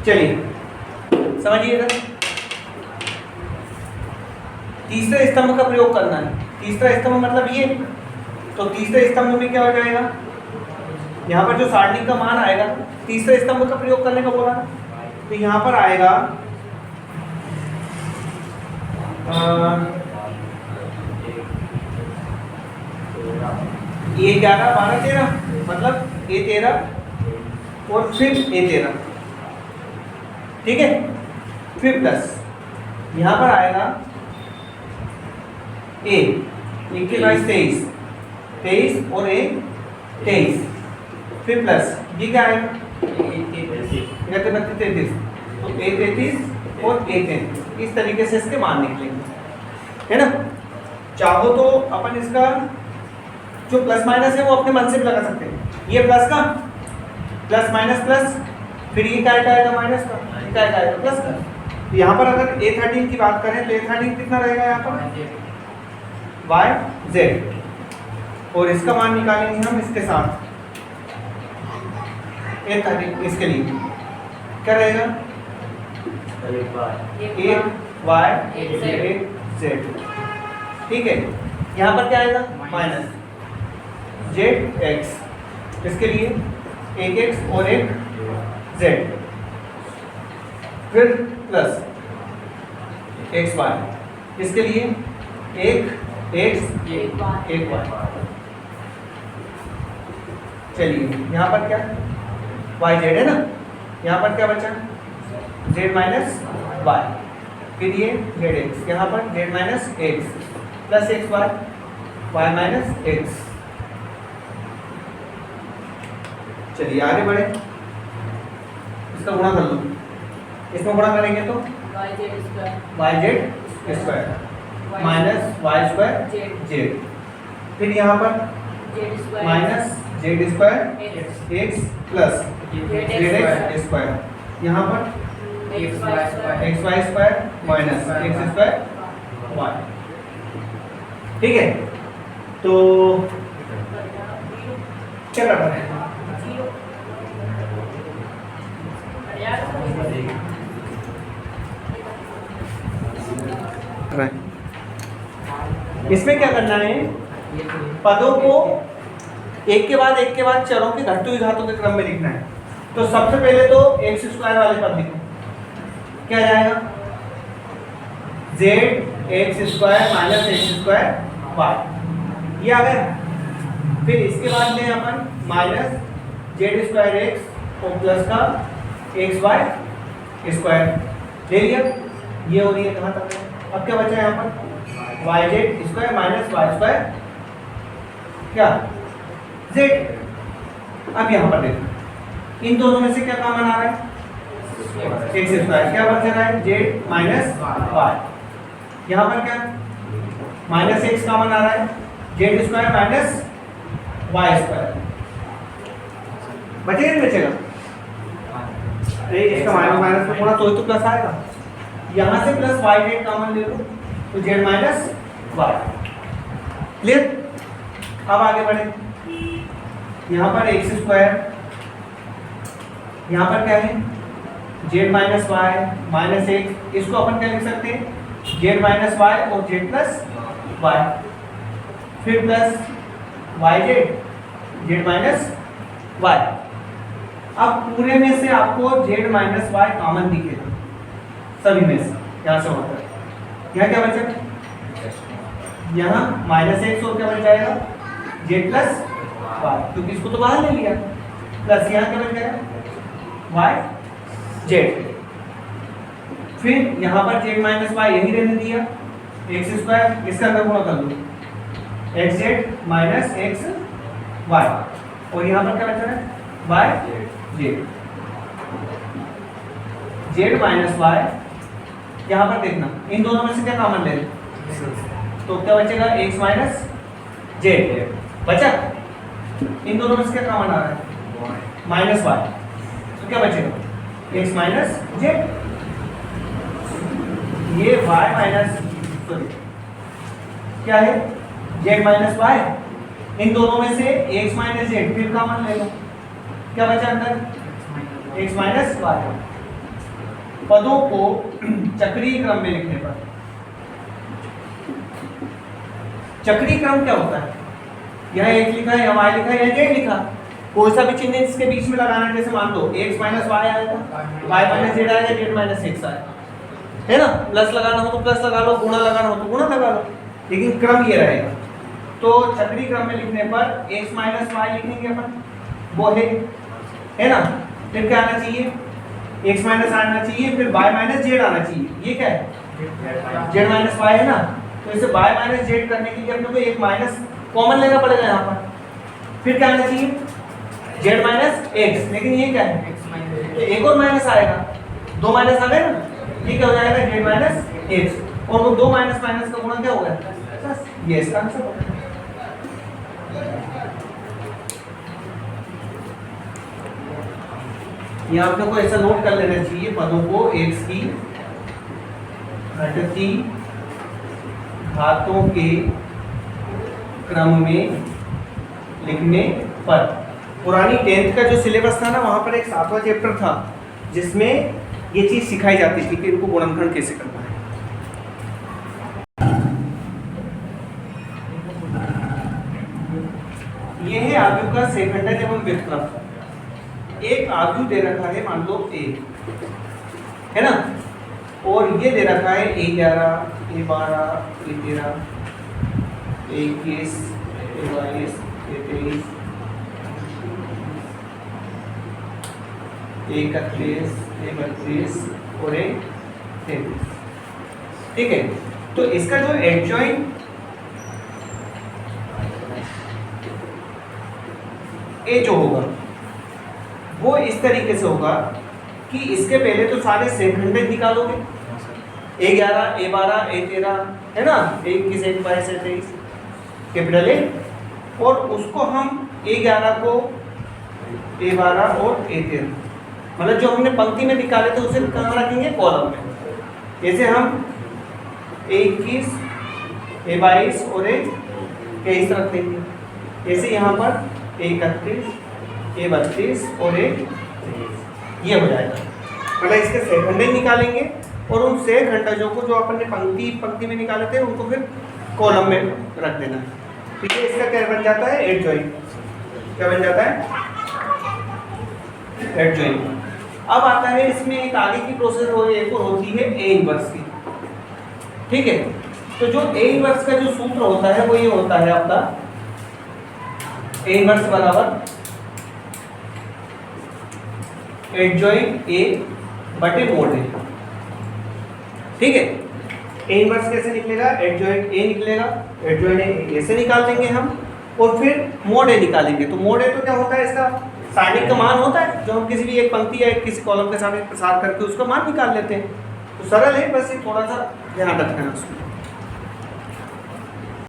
चलिए समझिएगा, तीसरे स्तंभ का प्रयोग करना है। तीसरा स्तंभ मतलब ये, तो तीसरे स्तंभ में क्या हो जाएगा, यहाँ पर जो सारणी का मान आएगा, तीसरे स्तंभ का प्रयोग करने का बोला, तो यहाँ पर आएगा ये 11 12 13, मतलब ए 13 और फिर ए 13, ठीक है। फिर प्लस यहाँ पर आएगा ए 21 23 और ए 23, फिर प्लस ये क्या आएगा 32 33, तो ए 33 और ए 33, इस तरीके से इसके मान निकलेंगे, है ना। चाहो तो अपन इसका जो प्लस माइनस है वो अपने मन से भी लगा सकते हैं। ये प्लस का प्लस माइनस प्लस, फिर ये क्या आएगा माइनस का, क्या आएगा प्लस का। तो यहाँ पर अगर A13 की बात करें तो A13 कितना रहेगा यहाँ पर y z, और इसका मान निकालेंगे हम इसके साथ A13, इसके लिए क्या रहेगा 1 y 1 z, ठीक है। यहाँ पर क्या आएगा माइनस जेड एक्स, इसके लिए एक एक्स और एक जेड, फिर प्लस एक्स वाई, इसके लिए एक एक्स एक वाई। चलिए यहाँ पर क्या वाई जेड है ना, यहाँ पर क्या बचा जेड माइनस वाई, फिर ये जेड एक्स, यहाँ पर Z minus X plus X Y, Y minus X. चलिए आगे बढ़े, इसका गुणा कर लो, इसमें गुणा करेंगे तो Y Z square minus Y square Z, फिर यहाँ पर minus Z square X plus Z X square, यहाँ पर X Y square minus X square Y, ठीक है। तो क्या करना है, इसमें क्या करना है, पदों को एक के बाद चरों के घटती हुई घातों के क्रम में लिखना है। तो सबसे पहले तो एक्स स्क्वायर वाले पद लिखो, क्या जाएगा Z X square minus X square Y, ये आ गया। फिर इसके बाद में अपन माइनस जेड स्क्वायर एक्स और प्लस का एक्स वाई स्क्वायर ले लिया, ये हो रही है कहाँ तक। अब क्या बचा यहाँ पर Y Z square minus Y square क्या जेड। अब यहाँ पर देखो इन दोनों में से क्या कॉमन आ रहा है एक्स स्क्वायर, क्या बच रहा है जेड माइनस वाई, यहाँ पर क्या माइनस एक्स कॉमन आ रहा है Z square minus Y square, बचेगा नहीं बचेगा, इसका माइनस माइनस में थोड़ा तो प्लस आएगा, यहाँ से प्लस वाई जेड कॉमन ले लो तो जेड माइनस वाई, क्लियर। अब आगे बढ़े, यहाँ पर एक्स स्क्वायर, यहाँ पर क्या है Z minus Y minus X, इसको अपन क्या लिख सकते हैं जेड माइनस वाई और जेड प्लस वाई, फिर plus Y Z Z minus Y. अब पूरे में से आपको जेड माइनस वाई कॉमन दिखेगा सभी में से, यहाँ से होता है, यहाँ क्या बचा यहाँ माइनस एक्स और क्या बच जाएगा जेड प्लस वाई, क्योंकि इसको तो बाहर ले लिया, प्लस यहाँ क्या बच जाएगा वाई जेड, फिर यहाँ पर जेड माइनस वाई यही रहने दिया एक्स स्क्वायर, इसका अंदर गुणा कर लो X Z minus X Y, और यहाँ पर क्या बचा है Y Z, Z minus Y. यहाँ पर देखना इन दोनों में से क्या कॉमन ले, तो क्या बचेगा एक्स माइनस जेड बचा, इन दोनों में से क्या कॉमन आ रहा है माइनस वाई, तो क्या बचेगा एक्स माइनस जेड, ये वाई माइनस क्या है जेड माइनस वाई, इन दोनों में से एक्स माइनस जेड फिर कॉमन ले लो, क्या बचा अंदर एक्स माइनस वाई, पदों को चक्रीय क्रम में लिखने पर। चक्रीय क्रम क्या होता है? यहाँ एक लिखा है, यहाँ y लिखा है, यहाँ z लिखा। कोई सा भी चिन्ह इसके बीच में लगाना है, जैसे मान लो x माइनस वाई आएगा, y माइनस z आएगा, z माइनस x आएगा, है ना। प्लस लगाना हो तो प्लस लगा लो, गुणा लगाना हो तो गुणा लगा लो, लेकिन क्रम ये रहेगा। तो चक्रीय क्रम में लिखने पर x माइनस वाई लिखेंगे अपन, वो है ना। फिर क्या आना चाहिए? x माइनस आना चाहिए, फिर y माइनस z आना चाहिए। ये क्या है? z माइनस y है ना। तो इसे y माइनस z करने के लिए अपने को एक माइनस कॉमन लेना पड़ेगा यहाँ पर। फिर क्या आना चाहिए? z माइनस x, लेकिन ये क्या है? तो एक और माइनस आएगा, दो माइनस आ गए ना। ये क्या हो जाएगा? z माइनस x, और वो दो माइनस माइनस का गुणा क्या हो गया? प्लस। ये इसका आंसर होगा। ये आप लोग को ऐसा नोट कर लेना चाहिए, पदों को x की घटती घातों के क्रम में लिखने पर। पुरानी 10th का जो सिलेबस था ना, वहां पर एक 7वां चैप्टर था जिसमें ये चीज सिखाई जाती थी कि इनको गुणनखंड कैसे करना है। ये है आव्यूह का सेकंडक एवं व्युत्क्रम। एक आव्यूह दे रखा है, मान लो a, है ना, और ये दे रखा है a11, a12, a13, a21, a22, a23, a31, a32 और a33। ठीक है, तो इसका जो एडजॉइंट ए जो होगा वो इस तरीके से होगा कि इसके पहले तो सारे सेकंडक निकालोगे, a11, a12, a13, है ना, a21, a22, a23, capital A, और उसको हम a11 को a12 और a13, मतलब जो हमने पंक्ति में निकाले थे उसे कहाँ रखेंगे? कॉलम में। जैसे हम a21, a22 और a23 रख देंगे, जैसे यहाँ पर a31, a32 और a33, ये हो जाएगा। मतलब इसके सेकंडक निकालेंगे और उन सेकंडकों को जो अपन ने पंक्ति में निकाले थे उनको फिर कॉलम में रख देना। ठीक है, इसका क्या बन जाता है? एडजॉइंट। क्या बन जाता है? एडजॉइंट। अब आता है इसमें एक आगे की प्रोसेस एक और होती है ए इनवर्स की। ठीक है, तो जो ए इनवर्स का जो सूत्र होता है वो ये होता है आपका ए इनवर्स बराबर एडजॉइंट ए बटे मोड ए। ठीक है, ए इनवर्स कैसे निकलेगा? एडजॉइंट ए निकलेगा, एडजॉइंट ए ऐसे निकाल देंगे हम, और फिर मोड ए निकालेंगे। तो मोड ए तो क्या होता है? इसका सारणिक का मान होता है, जो हम किसी भी एक पंक्ति या किसी कॉलम के सामने प्रसार करके उसका मान निकाल लेते हैं। तो सरल है, बस ये थोड़ा सा ध्यान रखना है उसमें।